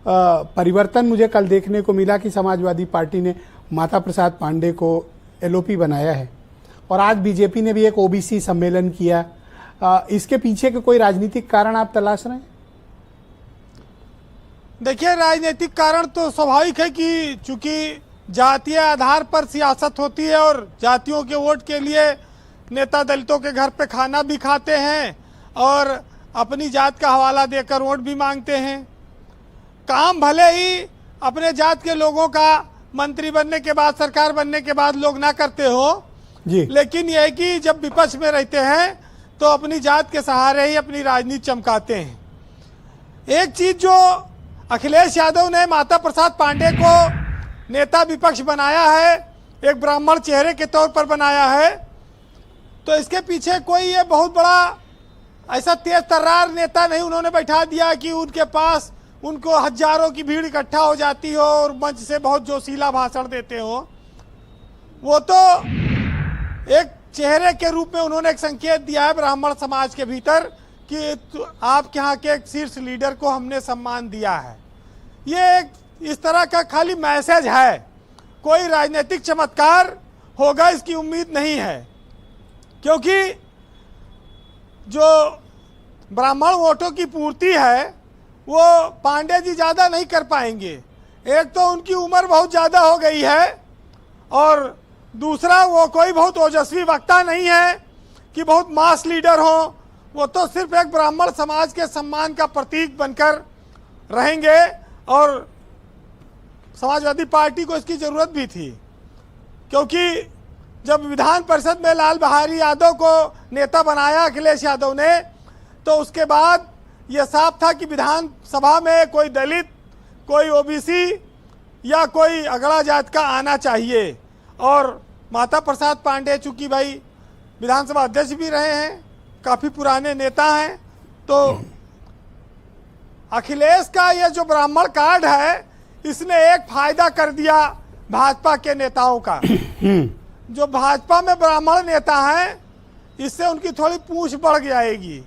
परिवर्तन मुझे कल देखने को मिला कि समाजवादी पार्टी ने माता प्रसाद पांडे को एलओपी बनाया है और आज बीजेपी ने भी एक ओबीसी सम्मेलन किया। इसके पीछे के कोई राजनीतिक कारण आप तलाश रहे हैं? देखिए, राजनीतिक कारण तो स्वाभाविक है कि चूंकि जातीय आधार पर सियासत होती है और जातियों के वोट के लिए नेता दलितों के घर पे खाना भी खाते हैं और अपनी जात का हवाला देकर वोट भी मांगते हैं। काम भले ही अपने जात के लोगों का मंत्री बनने के बाद, सरकार बनने के बाद लोग ना करते हो जी, लेकिन यह है कि जब विपक्ष में रहते हैं तो अपनी जात के सहारे ही अपनी राजनीति चमकाते हैं। एक चीज जो अखिलेश यादव ने माता प्रसाद पांडे को नेता विपक्ष बनाया है, एक ब्राह्मण चेहरे के तौर पर बनाया है, तो इसके पीछे कोई ये बहुत बड़ा ऐसा तेज तर्रार नेता नहीं उन्होंने बैठा दिया कि उनके पास उनको हजारों की भीड़ इकट्ठा हो जाती हो और मंच से बहुत जोशीला भाषण देते हो। वो तो एक चेहरे के रूप में उन्होंने एक संकेत दिया है ब्राह्मण समाज के भीतर कि आपके यहाँ के एक शीर्ष लीडर को हमने सम्मान दिया है। ये एक इस तरह का खाली मैसेज है, कोई राजनीतिक चमत्कार होगा इसकी उम्मीद नहीं है, क्योंकि जो ब्राह्मण वोटों की पूर्ति है वो पांडे जी ज़्यादा नहीं कर पाएंगे। एक तो उनकी उम्र बहुत ज़्यादा हो गई है और दूसरा वो कोई बहुत ओजस्वी वक्ता नहीं है कि बहुत मास लीडर हो। वो तो सिर्फ एक ब्राह्मण समाज के सम्मान का प्रतीक बनकर रहेंगे और समाजवादी पार्टी को इसकी ज़रूरत भी थी, क्योंकि जब विधान परिषद में लाल बहारी यादव को नेता बनाया अखिलेश यादव ने, तो उसके बाद यह साफ था कि विधानसभा में कोई दलित, कोई ओबीसी या कोई अगड़ा जात का आना चाहिए। और माता प्रसाद पांडे चूंकि भाई विधानसभा अध्यक्ष भी रहे हैं, काफ़ी पुराने नेता हैं, तो अखिलेश का ये जो ब्राह्मण कार्ड है इसने एक फायदा कर दिया भाजपा के नेताओं का। जो भाजपा में ब्राह्मण नेता हैं इससे उनकी थोड़ी पूंछ बढ़ जाएगी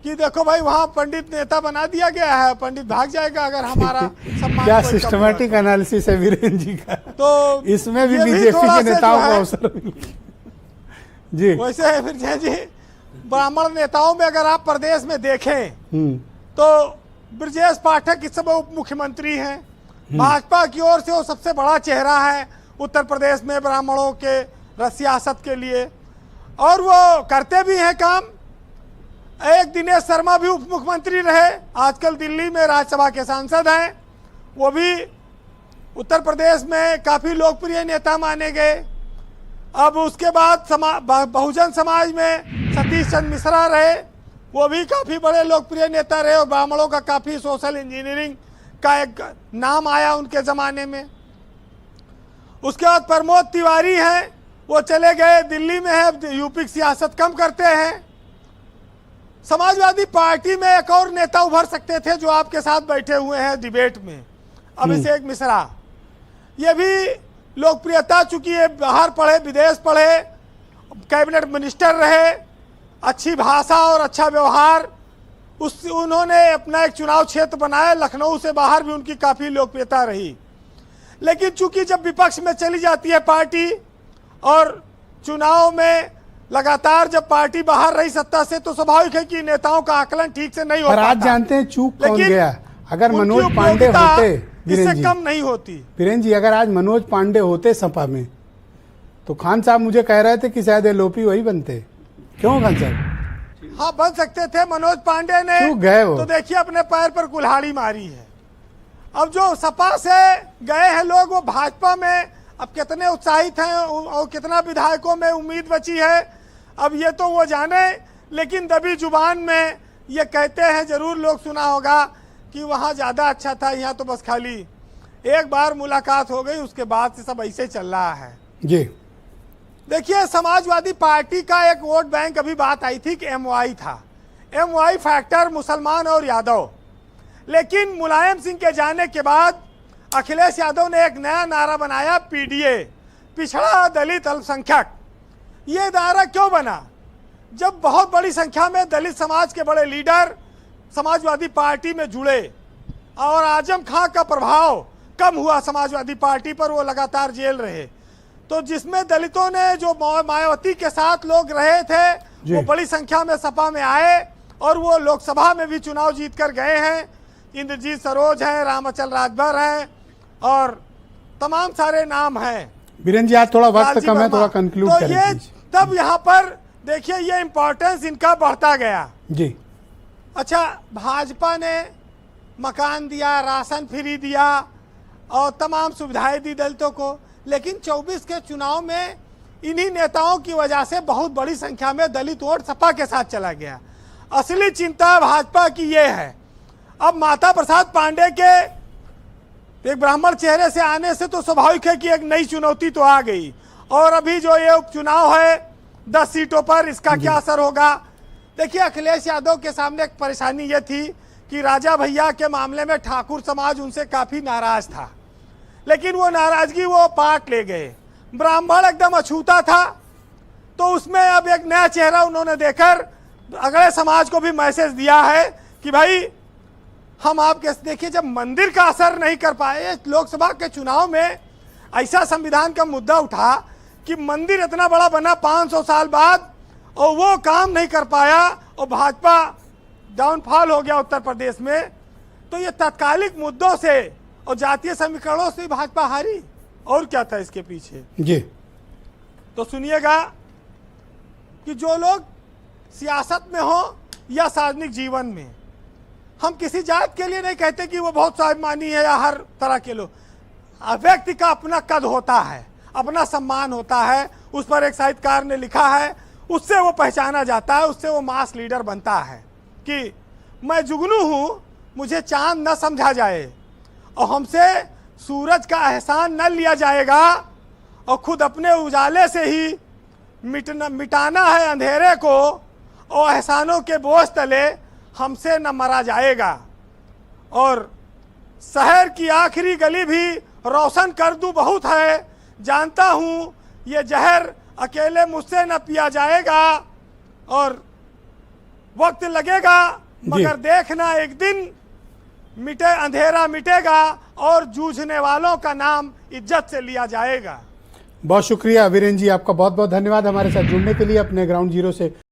कि देखो भाई वहाँ पंडित नेता बना दिया गया है, पंडित भाग जाएगा अगर हमारा सम्मान। क्या सिस्टमैटिक एनालिसिस है वीरेंद्र जी का। तो इसमें भी बीजेपी के नेताओं को अवसर जी। वैसे विजय जी, ब्राह्मण नेताओं में अगर आप प्रदेश में देखें तो ब्रजेश पाठक इस समय उप मुख्यमंत्री हैं, भाजपा की ओर से वो सबसे बड़ा चेहरा है उत्तर प्रदेश में ब्राह्मणों के सियासत के लिए, और वो करते भी हैं काम। एक दिनेश शर्मा भी उप मुख्यमंत्री रहे, आजकल दिल्ली में राज्यसभा के सांसद हैं, वो भी उत्तर प्रदेश में काफ़ी लोकप्रिय नेता माने गए। अब उसके बाद बहुजन समाज में सतीश चंद्र मिश्रा रहे, वो भी काफ़ी बड़े लोकप्रिय नेता रहे और ब्राह्मणों का काफ़ी सोशल इंजीनियरिंग का एक नाम आया उनके ज़माने में। उसके बाद प्रमोद तिवारी हैं, वो चले गए, दिल्ली में है, यूपी की सियासत कम करते हैं। समाजवादी पार्टी में एक और नेता उभर सकते थे जो आपके साथ बैठे हुए हैं डिबेट में, अभिषेक मिश्रा। ये भी लोकप्रियता, चूंकि ये बाहर पढ़े, विदेश पढ़े, कैबिनेट मिनिस्टर रहे, अच्छी भाषा और अच्छा व्यवहार, उन्होंने अपना एक चुनाव क्षेत्र बनाया। लखनऊ से बाहर भी उनकी काफ़ी लोकप्रियता रही। लेकिन चूंकि जब विपक्ष में चली जाती है पार्टी और चुनाव में लगातार जब पार्टी बाहर रही सत्ता से, तो स्वाभाविक है कि नेताओं का आकलन ठीक से नहीं हो पाता। आज जानते हैं चूक कौन गया। अगर मनोज पांडे होते, इससे कम नहीं होती। वीरेंद्र जी, अगर आज मनोज पांडे होते सपा में तो खान साहब मुझे कह रहे थे कि शायद एलओपी वही बनते। क्यों खान साहब? हाँ, बन सकते थे। मनोज पांडे ने गए वो, तो देखिए अपने पैर पर कुल्हाड़ी मारी है। अब जो सपा से गए हैं लोग, वो भाजपा में अब कितने उत्साहित हैं और कितना विधायकों में उम्मीद बची है, अब ये तो वो जाने। लेकिन दबी जुबान में ये कहते हैं, जरूर लोग सुना होगा कि वहाँ ज़्यादा अच्छा था, यहाँ तो बस खाली एक बार मुलाकात हो गई, उसके बाद से सब ऐसे चल रहा है जी। देखिए, समाजवादी पार्टी का एक वोट बैंक, अभी बात आई थी कि एमवाई था, एमवाई फैक्टर मुसलमान और यादव। लेकिन मुलायम सिंह के जाने के बाद अखिलेश यादव ने एक नया नारा बनाया, पीडीए, पिछड़ा दलित अल्पसंख्यक। ये नारा क्यों बना? जब बहुत बड़ी संख्या में दलित समाज के बड़े लीडर समाजवादी पार्टी में जुड़े, और आजम खां का प्रभाव कम हुआ समाजवादी पार्टी पर, वो लगातार जेल रहे। तो जिसमें दलितों ने जो मायावती के साथ लोग रहे थे वो बड़ी संख्या में सपा में आए और वो लोकसभा में भी चुनाव जीत कर गए हैं। इंद्रजीत सरोज हैं, रामाचल राजभर हैं और तमाम सारे नाम हैं। बीरेन जी आज थोड़ा वक्त कम है, थोड़ा कंक्लूड तो करें ये तब यहाँ पर देखिए ये इंपॉर्टेंस इनका बढ़ता गया जी। अच्छा, भाजपा ने मकान दिया, राशन फ्री दिया और तमाम सुविधाएं दी दलितों को, लेकिन 24 के चुनाव में इन्हीं नेताओं की वजह से बहुत बड़ी संख्या में दलित वोट सपा के साथ चला गया। असली चिंता भाजपा की ये है, अब माता प्रसाद पांडे के एक ब्राह्मण चेहरे से आने से तो स्वाभाविक है कि एक नई चुनौती तो आ गई। और अभी जो ये उपचुनाव है 10 सीटों पर, इसका क्या असर होगा? देखिए, अखिलेश यादव के सामने एक परेशानी ये थी कि राजा भैया के मामले में ठाकुर समाज उनसे काफी नाराज था, लेकिन वो नाराजगी वो पाट ले गए। ब्राह्मण एकदम अछूता था, तो उसमें अब एक नया चेहरा उन्होंने देकर अगले समाज को भी मैसेज दिया है कि भाई हम आपके, देखिए जब मंदिर का असर नहीं कर पाए, लोकसभा के चुनाव में ऐसा संविधान का मुद्दा उठा कि मंदिर इतना बड़ा बना 500 साल बाद और वो काम नहीं कर पाया और भाजपा डाउनफॉल हो गया उत्तर प्रदेश में, तो ये तात्कालिक मुद्दों से और जातीय समीकरणों से भाजपा हारी। और क्या था इसके पीछे जी? तो सुनिएगा कि जो लोग सियासत में हो या सार्वजनिक जीवन में, हम किसी जात के लिए नहीं कहते कि वो बहुत स्वाभिमानी है या हर तरह के लोग, व्यक्ति का अपना कद होता है, अपना सम्मान होता है। उस पर एक साहित्यकार ने लिखा है, उससे वो पहचाना जाता है, उससे वो मास लीडर बनता है कि मैं जुगनू हूँ, मुझे चांद न समझा जाए और हमसे सूरज का एहसान न लिया जाएगा और खुद अपने उजाले से ही मिटाना है अंधेरे को और एहसानों के बोझ तले हमसे न मरा जाएगा। और शहर की आखिरी गली भी रोशन कर दूं बहुत है, जानता हूँ ये जहर अकेले मुझसे न पिया जाएगा और वक्त लगेगा मगर देखना एक दिन मिटे अंधेरा मिटेगा और जूझने वालों का नाम इज्जत से लिया जाएगा। बहुत शुक्रिया वीरेन जी, आपका बहुत बहुत धन्यवाद हमारे साथ जुड़ने के लिए अपने ग्राउंड जीरो से।